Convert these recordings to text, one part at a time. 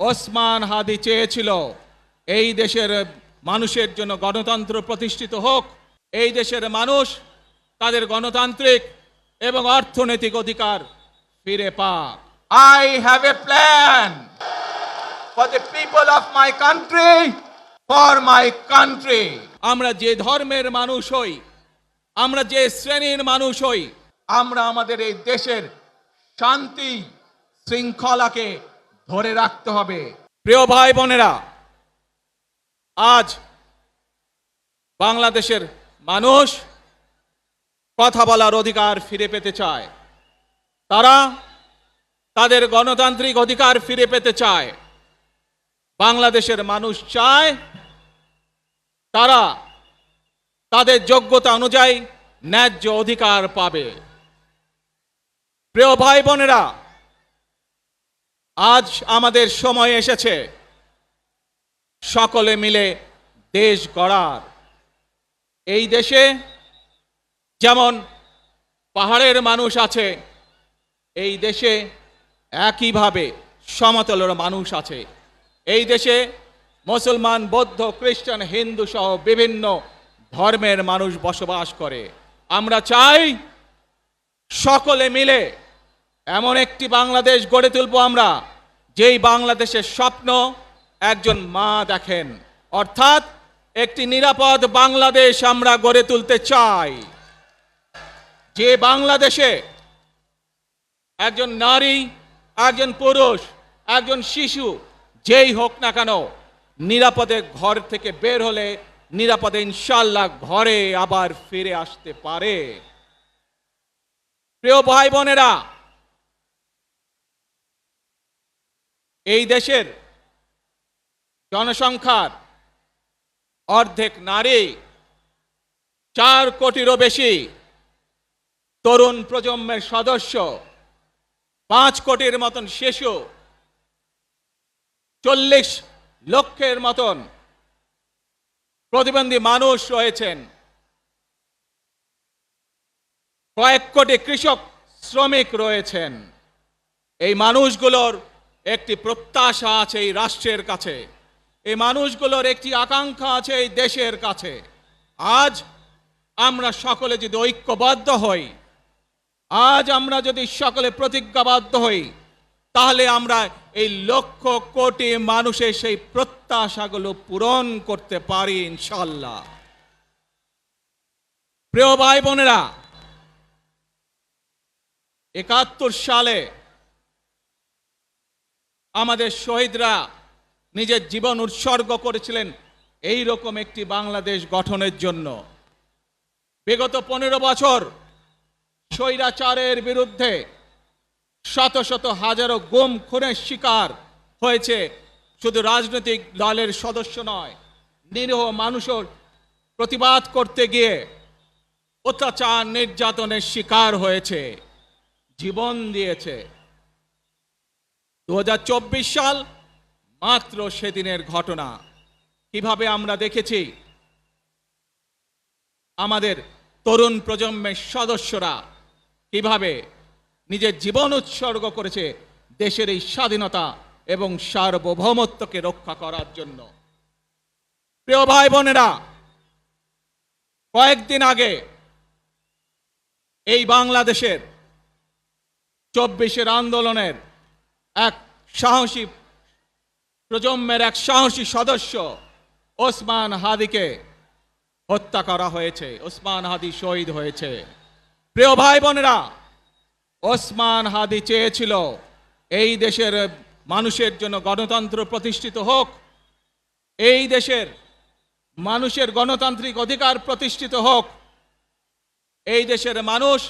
ওসমান হাদি চেয়েছিল এই দেশের মানুষের জন্য গণতন্ত্র প্রতিষ্ঠিত হোক, এই দেশের মানুষ তাদের গণতান্ত্রিক এবং অর্থনৈতিক অধিকার ফিরে পাক। I have a plan for the people of my country, for my country. আমরা যে ধর্মের মানুষ হই, আমরা যে শ্রেণীর মানুষ হই, আমরা আমাদের এই দেশের শান্তি শৃঙ্খলাকে ধরে রাখতে হবে। প্রিয় ভাই বোনেরা, আজ বাংলাদেশের মানুষ কথা বলার অধিকার ফিরে পেতে চায়, তারা তাদের গণতান্ত্রিক অধিকার ফিরে পেতে চায়। বাংলাদেশের মানুষ চায় তারা তাদের যোগ্যতা অনুযায়ী ন্যায্য অধিকার পাবে। প্রিয় ভাই বোনেরা, আজ আমাদের সময় এসেছে সকলে মিলে দেশ গড়ার। এই দেশে যেমন পাহাড়ের মানুষ আছে, এই দেশে একইভাবে সমতলের মানুষ আছে। এই দেশে মুসলমান, বৌদ্ধ, খ্রিস্টান, হিন্দু সহ বিভিন্ন ধর্মের মানুষ বসবাস করে। আমরা চাই সকলে মিলে এমন একটি বাংলাদেশ গড়ে তুলব আমরা, যেই বাংলাদেশের স্বপ্ন একজন মা দেখেন, অর্থাৎ একটি নিরাপদ বাংলাদেশ আমরা গড়ে তুলতে চাই। যে বাংলাদেশে একজন নারী, একজন পুরুষ, একজন শিশু যেই হোক না কেন, নিরাপদে ঘর থেকে বের হলে নিরাপদে ইনশাআল্লাহ ঘরে আবার ফিরে আসতে পারে। প্রিয় ভাই বোনেরা, এই দেশের জনসংখ্যার অর্ধেক নারী, 4 কোটিরও বেশি তরুণ প্রজন্মের সদস্য, 5 কোটির মতন শিশু, 40 লক্ষের মতন প্রতিবন্ধী মানুষ রয়েছেন, কয়েক কোটি কৃষক শ্রমিক রয়েছেন। এই মানুষগুলোর একটি প্রত্যাশা আছে এই রাষ্ট্রের কাছে, এই মানুষগুলোর একটি আকাঙ্ক্ষা আছে এই দেশের কাছে। আজ আমরা সকলে যদি ঐক্যবদ্ধ হই, আজ আমরা যদি সকলে প্রতিজ্ঞাবদ্ধ হই, তাহলে আমরা এই লক্ষ কোটি মানুষের সেই প্রত্যাশাগুলো পূরণ করতে পারি ইনশাআল্লাহ। প্রিয় ভাই বোনেরা, 71 সালে আমাদের শহীদরা নিজের জীবন উৎসর্গ করেছিলেন এই রকম একটি বাংলাদেশ গঠনের জন্য। বিগত 15 বছর স্বৈরাচারের বিরুদ্ধে শত শত হাজারো গুম খুনের শিকার হয়েছে শুধু রাজনৈতিক দলের সদস্য নয়, নিরীহ মানুষের প্রতিবাদ করতে গিয়ে অত্যাচার নির্যাতনের শিকার হয়েছে, জীবন দিয়েছে। 2024 সাল মাত্র সেদিনের ঘটনা। কিভাবে আমরা দেখেছি আমাদের তরুণ প্রজন্মের সদস্যরা কিভাবে নিজের জীবন উৎসর্গ করেছে দেশের এই স্বাধীনতা এবং সার্বভৌমত্বকে রক্ষা করার জন্য। প্রিয় ভাই বোনেরা, কয়েকদিন আগে এই বাংলাদেশের 24 আন্দোলনের এক সাহসী প্রজন্মের এক সাহসী সদস্য ওসমান হাদিকে হত্যা করা হয়েছে। ওসমান হাদি শহীদ হয়েছে। প্রিয় ভাই বোনেরা, ওসমান হাদি চেয়েছিল এই দেশের মানুষের জন্য গণতন্ত্র প্রতিষ্ঠিত হোক, এই দেশের মানুষের গণতান্ত্রিক অধিকার প্রতিষ্ঠিত হোক, এই দেশের মানুষ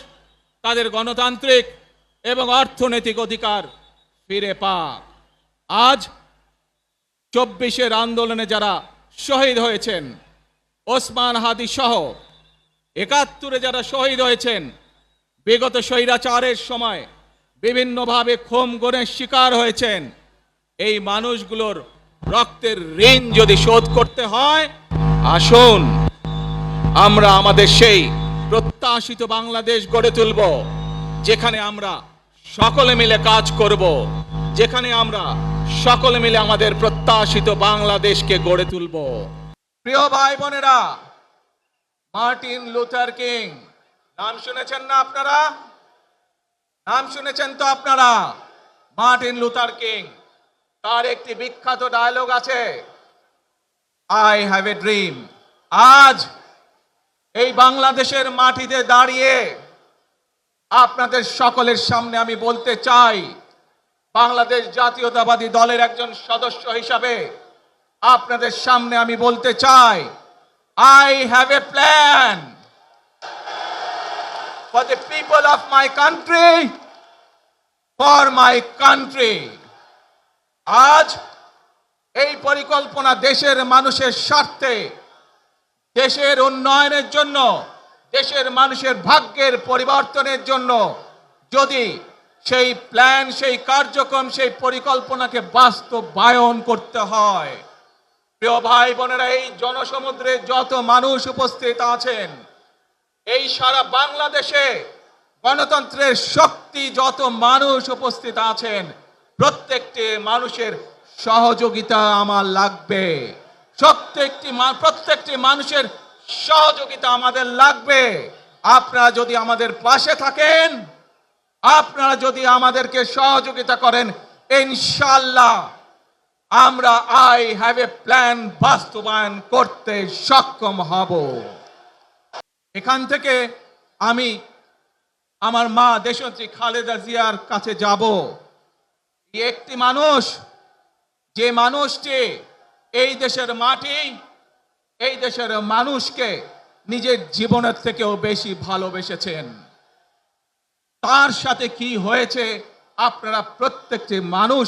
তাদের গণতান্ত্রিক এবং অর্থনৈতিক অধিকার ফিরে পাক। আজ 24 আন্দোলনে যারা শহীদ হয়েছেন, ওসমান হাদি সহ 71 যারা শহীদ হয়েছেন, বিগত স্বৈরাচারের সময় বিভিন্নভাবে খুন গুমের শিকার হয়েছেন, এই মানুষগুলোর রক্তের ঋণ যদি শোধ করতে হয়, আসুন আমরা আমাদের সেই প্রত্যাশিত বাংলাদেশ গড়ে তুলব, যেখানে আমরা সকলে মিলে কাজ করব, যেখানে আমরা সকলে মিলে আমাদের প্রত্যাশিত বাংলাদেশকে গড়ে তুলব। প্রিয় ভাই বোনেরা, মার্টিন লুথার কিং নাম শুনেছেন না আপনারা? নাম শুনেছেন তো আপনারা? মার্টিন লুথার কিং, তার একটি বিখ্যাত ডায়লগ আছে, আই হ্যাভ এ ড্রিম। আজ এই বাংলাদেশের মাটিতে দাঁড়িয়ে আপনাদের সকলের সামনে আমি বলতে চাই, বাংলাদেশ জাতীয়তাবাদী দলের একজন সদস্য হিসাবে আপনাদের সামনে আমি বলতে চাই, I have a plan for the people of my country, for my country. আজ এই পরিকল্পনা দেশের মানুষের স্বার্থে, দেশের উন্নয়নের জন্য, দেশের মানুষের ভাগ্যের পরিবর্তনের জন্য, যদি সেই প্ল্যান, সেই কার্যক্রম, সেই পরিকল্পনাকে বাস্তবায়ন করতে হয়, প্রিয় ভাই বোনেরা, এই জনসমুদ্রে যত মানুষ উপস্থিত আছেন, এই সারা বাংলাদেশে গণতন্ত্রের শক্তি যত মানুষ উপস্থিত আছেন, প্রত্যেকটি মানুষের সহযোগিতা আমার লাগবে। প্রত্যেকটি মানুষের সহযোগিতা আমাদের লাগবে। আপনারা যদি আমাদের পাশে থাকেন, আপনারা যদি আমাদেরকে সহযোগিতা করেন, ইনশাআল্লাহ আমরা আই হ্যাভ এ প্ল্যান বাস্তবায়ন করতে সক্ষম হব। এখান থেকে আমি আমার মা দেশনেত্রী খালেদা জিয়ার কাছে যাব। একটি মানুষ, যে মানুষটি এই দেশের মাটি, এই দেশের মানুষকে নিজের জীবনের থেকেও বেশি ভালোবেসেছেন, তার সাথে কি হয়েছে আপনারা প্রত্যেকটি মানুষ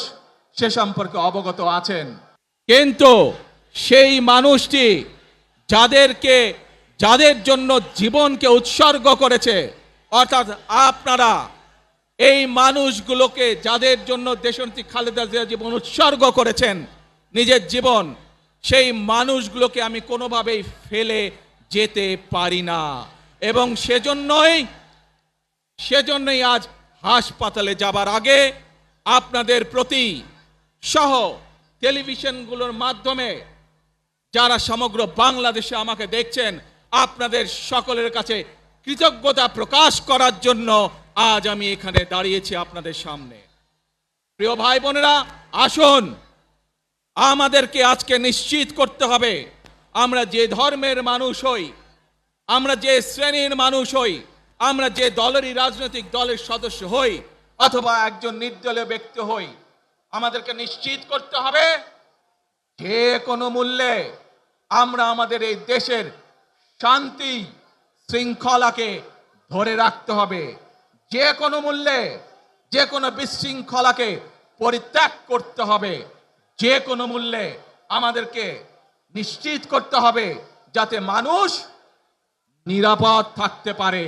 সে সম্পর্কে অবগত আছেন। কিন্তু সেই মানুষটি যাদের জন্য জীবনকে উৎসর্গ করেছে, অর্থাৎ আপনারা এই মানুষগুলোকে, যাদের জন্য দেশনেত্রী খালেদা জিয়া জীবন উৎসর্গ করেছেন, নিজের জীবন, সেই মানুষগুলোকে আমি কোনোভাবেই ফেলে যেতে পারি না। এবং সেজন্যই আজ হাসপাতালে যাবার আগে আপনাদের প্রতি সহ টেলিভিশনগুলোর মাধ্যমে যারা সমগ্র বাংলাদেশে আমাকে দেখছেন, আপনাদের সকলের কাছে কৃতজ্ঞতা প্রকাশ করার জন্য আজ আমি এখানে দাঁড়িয়েছি আপনাদের সামনে। প্রিয় ভাই বোনেরা, আসুন আমাদেরকে আজকে নিশ্চিত করতে হবে, আমরা যে ধর্মের মানুষ হই, আমরা যে শ্রেণীর মানুষ হই, আমরা যে দলেরই রাজনৈতিক দলের সদস্য হই অথবা একজন নির্দলীয় ব্যক্তি হই, আমাদেরকে নিশ্চিত করতে হবে যে কোনো মূল্যে আমরা আমাদের এই দেশের শান্তি শৃঙ্খলাকে ধরে রাখতে হবে। যে কোনো মূল্যে, যে কোনো বিশৃঙ্খলাকে পরিত্যাগ করতে হবে। যে কোনো মূল্যে আমাদেরকে নিশ্চিত করতে হবে যাতে মানুষ নিরাপদ থাকতে পারে।